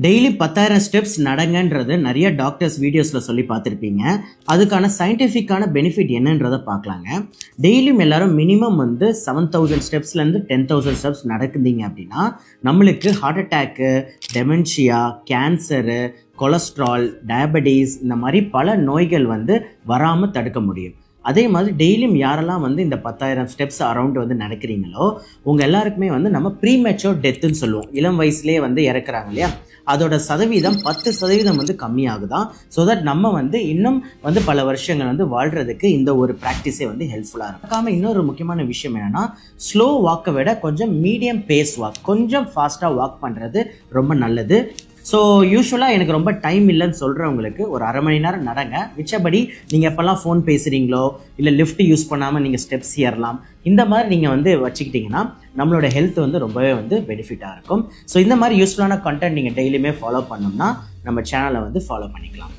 Daily 10,000 steps நடங்கன்றது நிறைய doctors வீடியோஸில் சொல்லி பார்த்துருப்பீங்க. அதுக்கான சயின்டிஃபிக்கான பெனிஃபிட் என்னன்றதை பார்க்கலாங்க. டெய்லியும் எல்லாரும் மினிமம் 7,000 ஸ்டெப்ஸ்லேருந்து 10,000 ஸ்டெப்ஸ் நடக்குதுங்க அப்படின்னா நம்மளுக்கு heart attack, dementia, cancer, cholesterol, diabetes இந்த மாதிரி பல நோய்கள் வராமல் தடுக்க முடியும். அதே மாதிரி டெய்லியும் யாரெல்லாம் இந்த 10,000 ஸ்டெப்ஸ் அரௌண்ட் நடக்கிறீங்களோ உங்கள் எல்லாருக்குமே நம்ம ப்ரீமெச்சூர் டெத்துன்னு சொல்லுவோம். இளம் வயசுலேயே இறக்குறாங்க இல்லையா, அதோட சதவீதம் 10% கம்மியாகுதான். ஸோ தட் நம்ம இன்னும் பல வருஷங்கள் வாழ்கிறதுக்கு இந்த ஒரு ப்ராக்டிஸே ஹெல்ப்ஃபுல்லாக இருக்கும். இன்னொரு முக்கியமான விஷயம் என்னென்னா, ஸ்லோ வாக்கை விட கொஞ்சம் மீடியம் பேஸ் வாக், கொஞ்சம் ஃபாஸ்ட்டாக வாக் பண்ணுறது ரொம்ப நல்லது. ஸோ யூஸ்வலாக எனக்கு ரொம்ப டைம் இல்லைன்னு சொல்கிறவங்களுக்கு ஒரு அரை மணி நேரம் நடங்க. மிச்சபடி நீங்கள் எப்போல்லாம் ஃபோன் பேசுகிறீங்களோ இல்லை லிஃப்ட் யூஸ் பண்ணாமல் நீங்கள் ஸ்டெப்ஸ் ஏறலாம். இந்த மாதிரி நீங்கள் வச்சுக்கிட்டிங்கன்னா நம்மளோட ஹெல்த் ரொம்பவே பெனிஃபிட்டாக இருக்கும். ஸோ இந்த மாதிரி யூஸ்ஃபுல்லான கண்டென்ட் நீங்கள் டெய்லியுமே ஃபாலோ பண்ணோம்னா நம்ம சேனலை ஃபாலோ பண்ணிக்கலாம்.